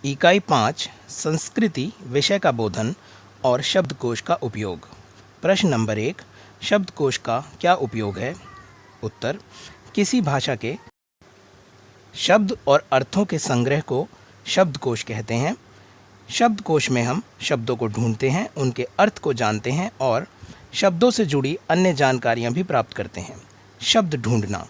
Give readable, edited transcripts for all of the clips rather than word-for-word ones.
इकाई 5 संस्कृति विषय का बोधन और शब्दकोश का उपयोग। प्रश्न नंबर 1, शब्दकोश का क्या उपयोग है? उत्तर, किसी भाषा के शब्द और अर्थों के संग्रह को शब्दकोश कहते हैं। शब्दकोश में हम शब्दों को ढूंढते हैं, उनके अर्थ को जानते हैं और शब्दों से जुड़ी अन्य जानकारियां भी प्राप्त करते हैं। शब्द ढूंढना।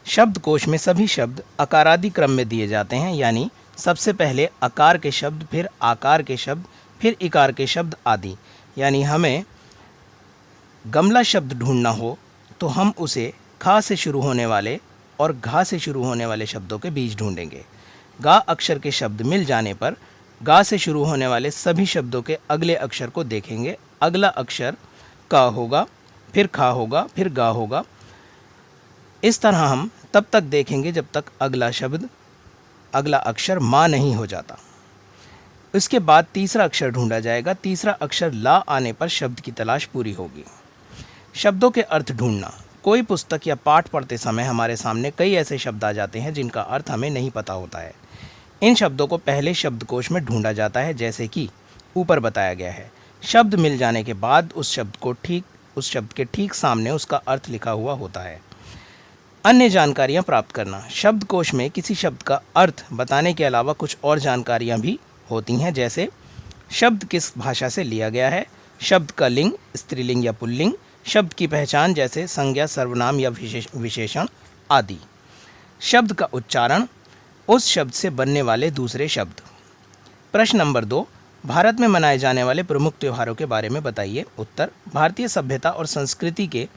शब्दकोश में सभी शब्द आकारादि क्रम में दिए जाते हैं, यानी सबसे पहले आकार के शब्द, फिर आकार के शब्द, फिर इकार के शब्द आदि। यानी हमें गमला शब्द ढूंढना हो तो हम उसे खा से शुरू होने वाले और घा से शुरू होने वाले शब्दों के बीच ढूंढेंगे। गा अक्षर के शब्द मिल जाने पर गा से शुरू होने वाले सभी शब्दों के अगले अक्षर को देखेंगे। अगला अक्षर का होगा, फिर खा होगा, फिर गा होगा। इस तरह हम तब तक देखेंगे जब तक अगला अक्षर माँ नहीं हो जाता। इसके बाद तीसरा अक्षर ढूंढा जाएगा। तीसरा अक्षर ला आने पर शब्द की तलाश पूरी होगी। शब्दों के अर्थ ढूंढना। कोई पुस्तक या पाठ पढ़ते समय हमारे सामने कई ऐसे शब्द आ जाते हैं जिनका अर्थ हमें नहीं पता होता है। इन शब्दों को पहले शब्दकोश में ढूंढा जाता है, जैसे कि ऊपर बताया गया है। शब्द मिल जाने के बाद उस शब्द के ठीक सामने उसका अर्थ लिखा हुआ होता है। अन्य जानकारियां प्राप्त करना। शब्दकोश में किसी शब्द का अर्थ बताने के अलावा कुछ और जानकारियां भी होती हैं, जैसे शब्द किस भाषा से लिया गया है, शब्द का लिंग स्त्रीलिंग या पुल्लिंग, शब्द की पहचान जैसे संज्ञा, सर्वनाम या विशेषण आदि। शब्द का उच्चारण, उस शब्द से बनने वाले दूसरे शब्द। प्रश्न नंबर 2, भारत में मनाए जाने वाले प्रमुख त्योहारों के बारे में बताइए। उत्तर, भारतीय सभ्यता और संस्कृति के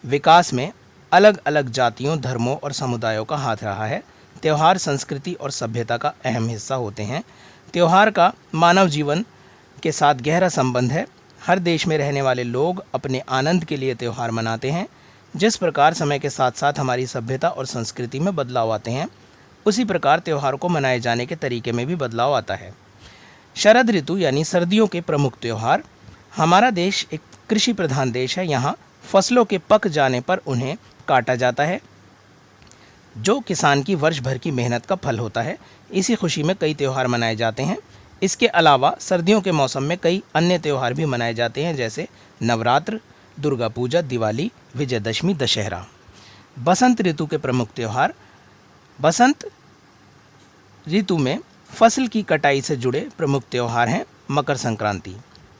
विकास में अलग अलग जातियों, धर्मों और समुदायों का हाथ रहा है। त्यौहार संस्कृति और सभ्यता का अहम हिस्सा होते हैं। त्यौहार का मानव जीवन के साथ गहरा संबंध है। हर देश में रहने वाले लोग अपने आनंद के लिए त्यौहार मनाते हैं। जिस प्रकार समय के साथ साथ हमारी सभ्यता और संस्कृति में बदलाव आते हैं, उसी प्रकार त्यौहार को मनाए जाने के तरीके में भी बदलाव आता है। शरद ऋतु यानी सर्दियों के प्रमुख त्यौहार। हमारा देश एक कृषि प्रधान देश है। यहाँ फसलों के पक जाने पर उन्हें काटा जाता है, जो किसान की वर्ष भर की मेहनत का फल होता है। इसी खुशी में कई त्यौहार मनाए जाते हैं। इसके अलावा सर्दियों के मौसम में कई अन्य त्यौहार भी मनाए जाते हैं, जैसे नवरात्र, दुर्गा पूजा, दिवाली, विजयदशमी, दशहरा। बसंत ऋतु के प्रमुख त्यौहार। बसंत ऋतु में फसल की कटाई से जुड़े प्रमुख त्यौहार हैं मकर संक्रांति।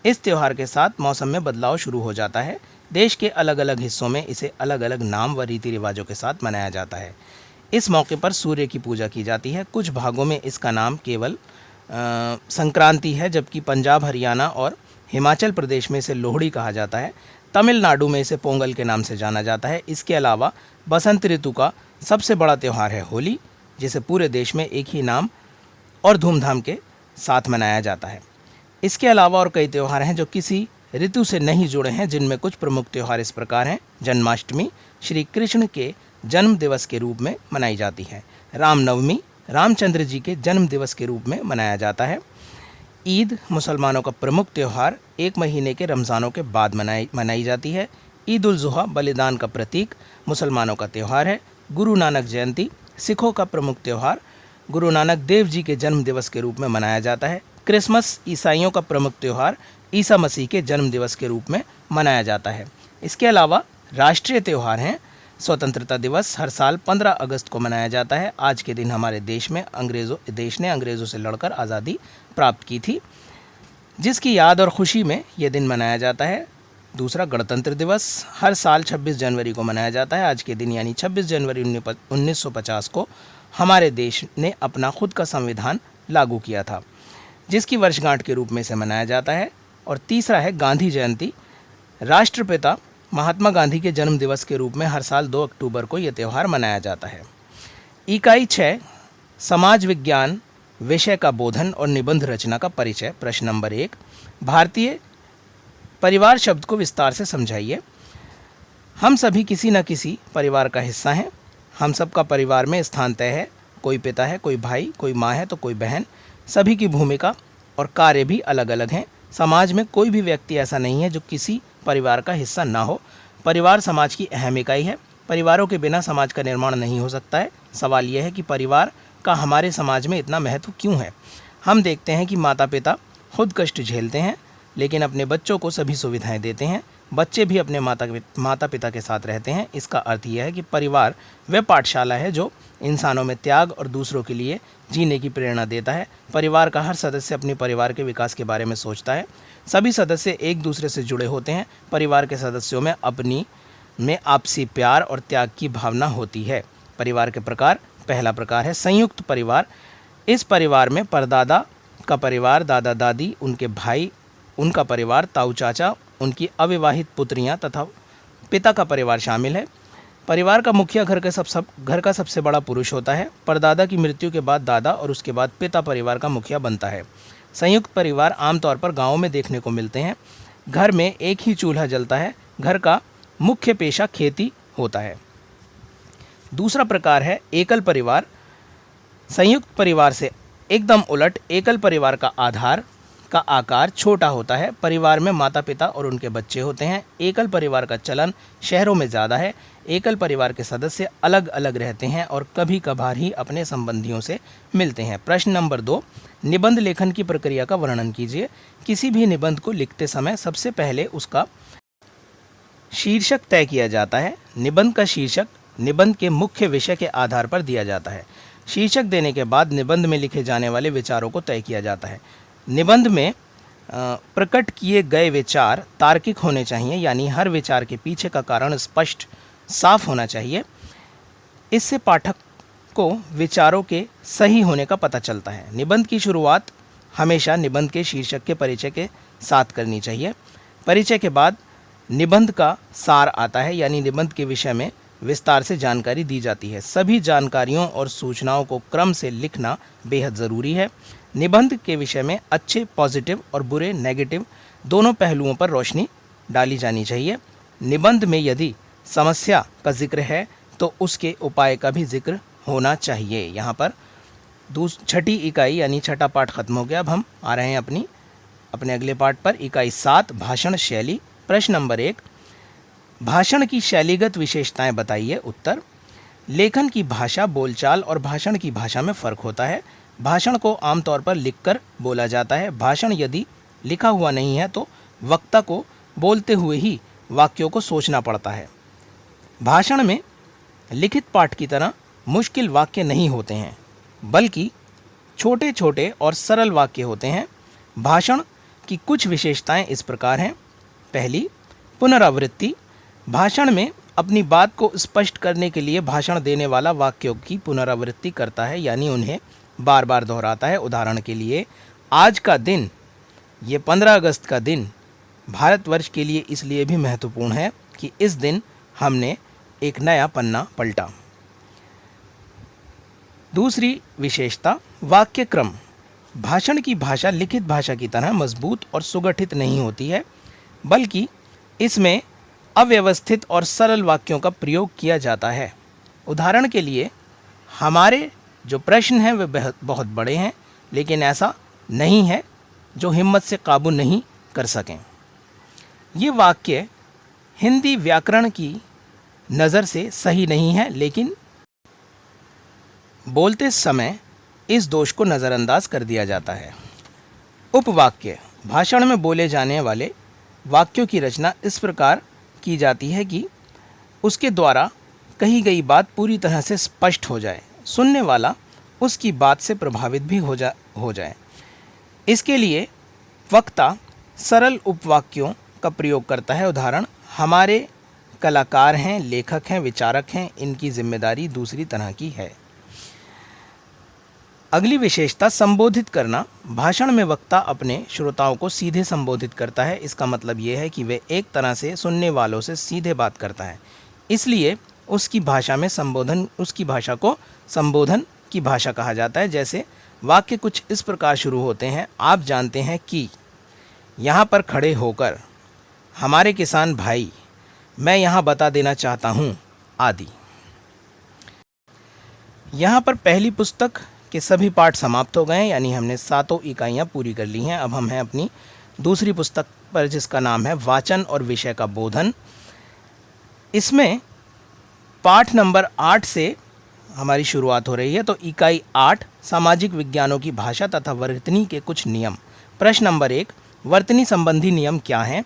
इस त्यौहार के साथ मौसम में बदलाव शुरू हो जाता है। देश के अलग अलग हिस्सों में इसे अलग अलग नाम व रीति रिवाजों के साथ मनाया जाता है। इस मौके पर सूर्य की पूजा की जाती है। कुछ भागों में इसका नाम केवल संक्रांति है, जबकि पंजाब, हरियाणा और हिमाचल प्रदेश में इसे लोहड़ी कहा जाता है। तमिलनाडु में इसे पोंगल के नाम से जाना जाता है। इसके अलावा बसंत ऋतु का सबसे बड़ा त्यौहार है होली, जिसे पूरे देश में एक ही नाम और धूमधाम के साथ मनाया जाता है। इसके अलावा और कई त्यौहार हैं जो किसी ऋतु से नहीं जुड़े हैं, जिनमें कुछ प्रमुख त्यौहार इस प्रकार हैं। जन्माष्टमी श्री कृष्ण के जन्म दिवस के रूप में मनाई जाती है। रामनवमी रामचंद्र जी के जन्म दिवस के रूप में मनाया जाता है। ईद मुसलमानों का प्रमुख त्यौहार 1 महीने के रमज़ानों के बाद मनाई जाती है। ईद उल जुहा बलिदान का प्रतीक मुसलमानों का त्यौहार है। गुरु नानक जयंती सिखों का प्रमुख त्यौहार गुरु नानक देव जी के जन्म दिवस के रूप में मनाया जाता है। क्रिसमस ईसाइयों का प्रमुख त्यौहार ईसा मसीह के जन्म दिवस के रूप में मनाया जाता है। इसके अलावा राष्ट्रीय त्यौहार हैं। स्वतंत्रता दिवस हर साल 15 अगस्त को मनाया जाता है। आज के दिन हमारे देश ने अंग्रेज़ों से लड़कर आज़ादी प्राप्त की थी, जिसकी याद और खुशी में ये दिन मनाया जाता है। दूसरा, गणतंत्र दिवस हर साल 26 जनवरी को मनाया जाता है। आज के दिन यानी 26 जनवरी 1950 को हमारे देश ने अपना खुद का संविधान लागू किया था, जिसकी वर्षगांठ के रूप में इसे मनाया जाता है। और तीसरा है गांधी जयंती। राष्ट्रपिता महात्मा गांधी के जन्म दिवस के रूप में हर साल 2 अक्टूबर को यह त्यौहार मनाया जाता है। इकाई 6 समाज विज्ञान विषय का बोधन और निबंध रचना का परिचय। प्रश्न नंबर 1, भारतीय परिवार शब्द को विस्तार से समझाइए। हम सभी किसी न किसी परिवार का हिस्सा हैं। हम सबका परिवार में स्थान तय है। कोई पिता है, कोई भाई, कोई माँ है तो कोई बहन। सभी की भूमिका और कार्य भी अलग अलग हैं। समाज में कोई भी व्यक्ति ऐसा नहीं है जो किसी परिवार का हिस्सा ना हो। परिवार समाज की अहम इकाई है। परिवारों के बिना समाज का निर्माण नहीं हो सकता है। सवाल यह है कि परिवार का हमारे समाज में इतना महत्व क्यों है? हम देखते हैं कि माता पिता खुद कष्ट झेलते हैं लेकिन अपने बच्चों को सभी सुविधाएं देते हैं। बच्चे भी अपने माता पिता के साथ रहते हैं। इसका अर्थ यह है कि परिवार वह पाठशाला है जो इंसानों में त्याग और दूसरों के लिए जीने की प्रेरणा देता है। परिवार का हर सदस्य अपने परिवार के विकास के बारे में सोचता है। सभी सदस्य एक दूसरे से जुड़े होते हैं। परिवार के सदस्यों में आपसी प्यार और त्याग की भावना होती है। परिवार के प्रकार, पहला प्रकार है संयुक्त परिवार। इस परिवार में परदादा का परिवार, दादा दादी, उनके भाई, उनका परिवार, ताऊ चाचा, उनकी अविवाहित पुत्रियां तथा पिता का परिवार शामिल है। परिवार का मुखिया घर का सबसे बड़ा पुरुष होता है। परदादा की मृत्यु के बाद दादा और उसके बाद पिता परिवार का मुखिया बनता है। संयुक्त परिवार आमतौर पर गाँव में देखने को मिलते हैं। घर में एक ही चूल्हा जलता है। घर का मुख्य पेशा खेती होता है। दूसरा प्रकार है एकल परिवार। संयुक्त परिवार से एकदम उलट एकल परिवार का आकार छोटा होता है। परिवार में माता पिता और उनके बच्चे होते हैं। एकल परिवार का चलन शहरों में ज़्यादा है। एकल परिवार के सदस्य अलग अलग रहते हैं और कभी कभार ही अपने संबंधियों से मिलते हैं। प्रश्न नंबर 2, निबंध लेखन की प्रक्रिया का वर्णन कीजिए। किसी भी निबंध को लिखते समय सबसे पहले उसका शीर्षक तय किया जाता है। निबंध का शीर्षक निबंध के मुख्य विषय के आधार पर दिया जाता है। शीर्षक देने के बाद निबंध में लिखे जाने वाले विचारों को तय किया जाता है। निबंध में प्रकट किए गए विचार तार्किक होने चाहिए, यानी हर विचार के पीछे का कारण स्पष्ट साफ होना चाहिए। इससे पाठक को विचारों के सही होने का पता चलता है। निबंध की शुरुआत हमेशा निबंध के शीर्षक के परिचय के साथ करनी चाहिए। परिचय के बाद निबंध का सार आता है, यानी निबंध के विषय में विस्तार से जानकारी दी जाती है। सभी जानकारियों और सूचनाओं को क्रम से लिखना बेहद ज़रूरी है। निबंध के विषय में अच्छे पॉजिटिव और बुरे नेगेटिव दोनों पहलुओं पर रोशनी डाली जानी चाहिए। निबंध में यदि समस्या का जिक्र है तो उसके उपाय का भी जिक्र होना चाहिए। यहाँ पर छठी इकाई यानी छठा पाठ खत्म हो गया। अब हम आ रहे हैं अपने अगले पाठ पर। इकाई 7, भाषण शैली। प्रश्न नंबर 1, भाषण की शैलीगत विशेषताएं बताइए। उत्तर, लेखन की भाषा, बोलचाल और भाषण की भाषा में फ़र्क होता है। भाषण को आमतौर पर लिखकर बोला जाता है। भाषण यदि लिखा हुआ नहीं है तो वक्ता को बोलते हुए ही वाक्यों को सोचना पड़ता है। भाषण में लिखित पाठ की तरह मुश्किल वाक्य नहीं होते हैं, बल्कि छोटे छोटे और सरल वाक्य होते हैं। भाषण की कुछ विशेषताएं इस प्रकार हैं। पहली, पुनरावृत्ति। भाषण में अपनी बात को स्पष्ट करने के लिए भाषण देने वाला वाक्यों की पुनरावृत्ति करता है, यानी उन्हें बार बार दोहराता है। उदाहरण के लिए, आज का दिन, ये 15 अगस्त का दिन भारतवर्ष के लिए इसलिए भी महत्वपूर्ण है कि इस दिन हमने एक नया पन्ना पलटा। दूसरी विशेषता, वाक्य क्रम। भाषण की भाषा लिखित भाषा की तरह मजबूत और सुगठित नहीं होती है, बल्कि इसमें अव्यवस्थित और सरल वाक्यों का प्रयोग किया जाता है। उदाहरण के लिए, हमारे जो प्रश्न हैं वे बहुत बड़े हैं, लेकिन ऐसा नहीं है जो हिम्मत से काबू नहीं कर सकें। ये वाक्य हिंदी व्याकरण की नज़र से सही नहीं है, लेकिन बोलते समय इस दोष को नज़रअंदाज कर दिया जाता है। उपवाक्य। भाषण में बोले जाने वाले वाक्यों की रचना इस प्रकार की जाती है कि उसके द्वारा कही गई बात पूरी तरह से स्पष्ट हो जाए, सुनने वाला उसकी बात से प्रभावित भी हो जाए। इसके लिए वक्ता सरल उपवाक्यों का प्रयोग करता है। उदाहरण, हमारे कलाकार हैं, लेखक हैं, विचारक हैं, इनकी जिम्मेदारी दूसरी तरह की है। अगली विशेषता, संबोधित करना। भाषण में वक्ता अपने श्रोताओं को सीधे संबोधित करता है। इसका मतलब ये है कि वे एक तरह से सुनने वालों से सीधे बात करता है, इसलिए उसकी भाषा को संबोधन की भाषा कहा जाता है। जैसे वाक्य कुछ इस प्रकार शुरू होते हैं, आप जानते हैं कि, यहाँ पर खड़े होकर, हमारे किसान भाई, मैं यहाँ बता देना चाहता हूँ, आदि। यहाँ पर पहली पुस्तक के सभी पाठ समाप्त हो गए हैं, यानी हमने 7 इकाइयाँ पूरी कर ली हैं। अब हम हैं अपनी दूसरी पुस्तक पर, जिसका नाम है वाचन और विषय का बोधन। इसमें पाठ नंबर 8 से हमारी शुरुआत हो रही है। तो इकाई 8 सामाजिक विज्ञानों की भाषा तथा वर्तनी के कुछ नियम। प्रश्न नंबर 1, वर्तनी संबंधी नियम क्या हैं?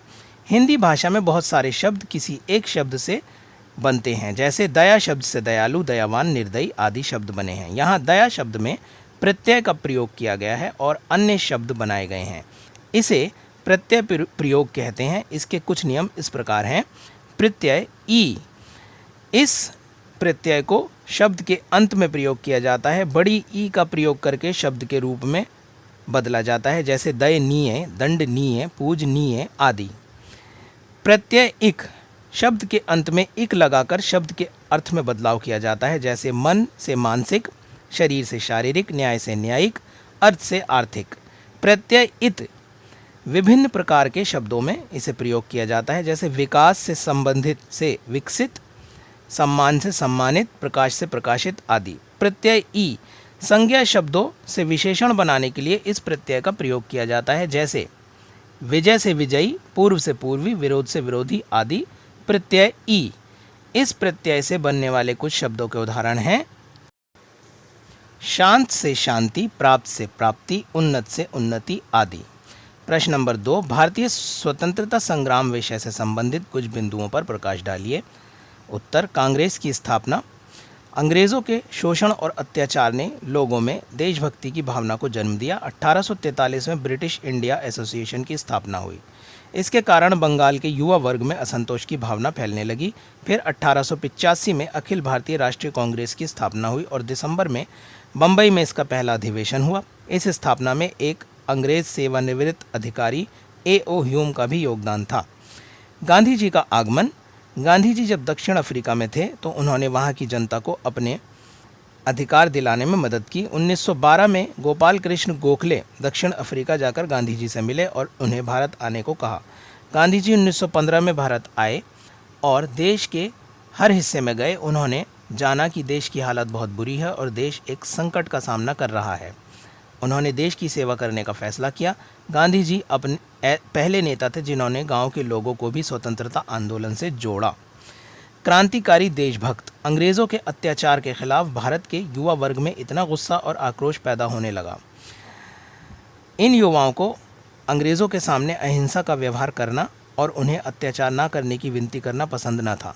हिंदी भाषा में बहुत सारे शब्द किसी एक शब्द से बनते हैं, जैसे दया शब्द से दयालु, दयावान, निर्दयी आदि शब्द बने हैं। यहाँ दया शब्द में प्रत्यय का प्रयोग किया गया है और अन्य शब्द बनाए गए हैं, इसे प्रत्यय प्रयोग कहते हैं। इसके कुछ नियम इस प्रकार हैं। प्रत्यय ई, इस प्रत्यय को शब्द के अंत में प्रयोग किया जाता है। बड़ी ई का प्रयोग करके शब्द के रूप में बदला जाता है, जैसे दयनीय, दंडनीय, पूजनीय आदि। प्रत्यय इक, शब्द के अंत में इक लगाकर शब्द के अर्थ में बदलाव किया जाता है, जैसे मन से मानसिक, शरीर से शारीरिक, न्याय से न्यायिक, अर्थ से आर्थिक। प्रत्यय इत, विभिन्न प्रकार के शब्दों में इसे प्रयोग किया जाता है, जैसे विकास से संबंधित से विकसित, सम्मान से सम्मानित, प्रकाश से प्रकाशित आदि। प्रत्यय ई, संज्ञा शब्दों से विशेषण बनाने के लिए इस प्रत्यय का प्रयोग किया जाता है, जैसे विजय से विजयी, पूर्व से पूर्वी, विरोध से विरोधी आदि। प्रत्यय ई, इस प्रत्यय से बनने वाले कुछ शब्दों के उदाहरण हैं। शांत से शांति, प्राप्त से प्राप्ति, उन्नत से उन्नति आदि। प्रश्न नंबर 2, भारतीय स्वतंत्रता संग्राम विषय से संबंधित कुछ बिंदुओं पर प्रकाश डालिए। उत्तर, कांग्रेस की स्थापना। अंग्रेज़ों के शोषण और अत्याचार ने लोगों में देशभक्ति की भावना को जन्म दिया। 1843 में ब्रिटिश इंडिया एसोसिएशन की स्थापना हुई। इसके कारण बंगाल के युवा वर्ग में असंतोष की भावना फैलने लगी। फिर 1885 में अखिल भारतीय राष्ट्रीय कांग्रेस की स्थापना हुई और दिसंबर में बम्बई में इसका पहला अधिवेशन हुआ। इस स्थापना में एक अंग्रेज सेवानिवृत्त अधिकारी A.O. ह्यूम का भी योगदान था। गांधी जी का आगमन। गांधी जी जब दक्षिण अफ्रीका में थे तो उन्होंने वहां की जनता को अपने अधिकार दिलाने में मदद की। 1912 में गोपाल कृष्ण गोखले दक्षिण अफ्रीका जाकर गांधी जी से मिले और उन्हें भारत आने को कहा। गांधी जी 1915 में भारत आए और देश के हर हिस्से में गए। उन्होंने जाना कि देश की हालत बहुत बुरी है और देश एक संकट का सामना कर रहा है। उन्होंने देश की सेवा करने का फैसला किया। गांधी जी अपने पहले नेता थे जिन्होंने गांव के लोगों को भी स्वतंत्रता आंदोलन से जोड़ा। क्रांतिकारी देशभक्त। अंग्रेज़ों के अत्याचार के खिलाफ भारत के युवा वर्ग में इतना गुस्सा और आक्रोश पैदा होने लगा। इन युवाओं को अंग्रेज़ों के सामने अहिंसा का व्यवहार करना और उन्हें अत्याचार न करने की विनती करना पसंद न था।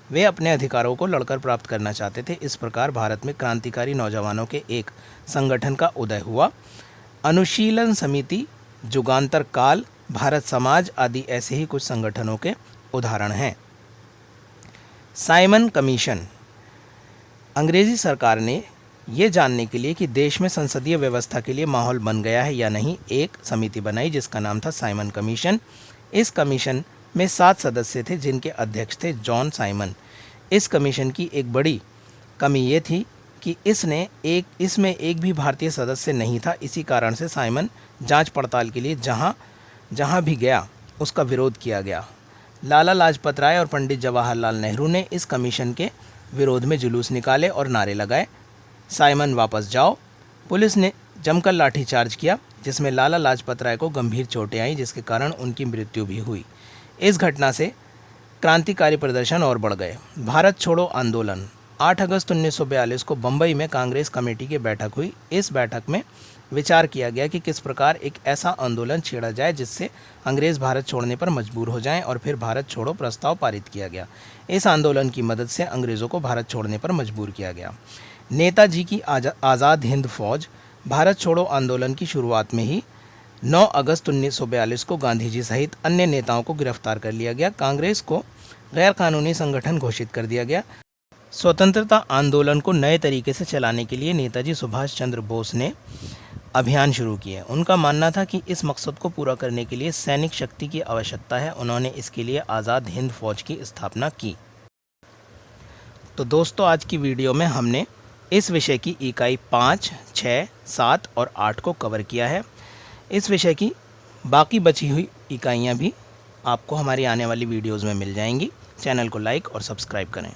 वे अपने अधिकारों को लड़कर प्राप्त करना चाहते थे। इस प्रकार भारत में क्रांतिकारी नौजवानों के एक संगठन का उदय हुआ। अनुशीलन समिति, जुगांतर काल, भारत समाज आदि ऐसे ही कुछ संगठनों के उदाहरण हैं। Simon commission. अंग्रेज़ी सरकार ने ये जानने के लिए कि देश में संसदीय व्यवस्था के लिए माहौल बन गया है या नहीं, एक समिति बनाई जिसका नाम था साइमन कमीशन। इस कमीशन में 7 सदस्य थे जिनके अध्यक्ष थे जॉन साइमन। इस कमीशन की एक बड़ी कमी ये थी कि इसमें एक भी भारतीय सदस्य नहीं था। इसी कारण से साइमन जांच पड़ताल के लिए जहां भी गया उसका विरोध किया गया। लाला लाजपत राय और पंडित जवाहरलाल नेहरू ने इस कमीशन के विरोध में जुलूस निकाले और नारे लगाए, साइमन वापस जाओ। पुलिस ने जमकर लाठीचार्ज किया जिसमें लाला लाजपत राय को गंभीर चोटें आईं, जिसके कारण उनकी मृत्यु भी हुई। इस घटना से क्रांतिकारी प्रदर्शन और बढ़ गए। भारत छोड़ो आंदोलन। 8 अगस्त 1942 को बम्बई में कांग्रेस कमेटी की बैठक हुई। इस बैठक में विचार किया गया कि किस प्रकार एक ऐसा आंदोलन छेड़ा जाए जिससे अंग्रेज़ भारत छोड़ने पर मजबूर हो जाएं, और फिर भारत छोड़ो प्रस्ताव पारित किया गया। इस आंदोलन की मदद से अंग्रेज़ों को भारत छोड़ने पर मजबूर किया गया। नेताजी की आज़ाद हिंद फौज। भारत छोड़ो आंदोलन की शुरुआत में ही 9 अगस्त 1942 को गांधी जी सहित अन्य नेताओं को गिरफ्तार कर लिया गया। कांग्रेस को गैरकानूनी संगठन घोषित कर दिया गया। स्वतंत्रता आंदोलन को नए तरीके से चलाने के लिए नेताजी सुभाष चंद्र बोस ने अभियान शुरू किए। उनका मानना था कि इस मकसद को पूरा करने के लिए सैनिक शक्ति की आवश्यकता है। उन्होंने इसके लिए आज़ाद हिंद फौज की स्थापना की। तो दोस्तों, आज की वीडियो में हमने इस विषय की इकाई 5, 6, 7 और 8 को कवर किया है। इस विषय की बाकी बची हुई इकाइयाँ भी आपको हमारी आने वाली वीडियोज़ में मिल जाएंगी। चैनल को लाइक और सब्सक्राइब करें।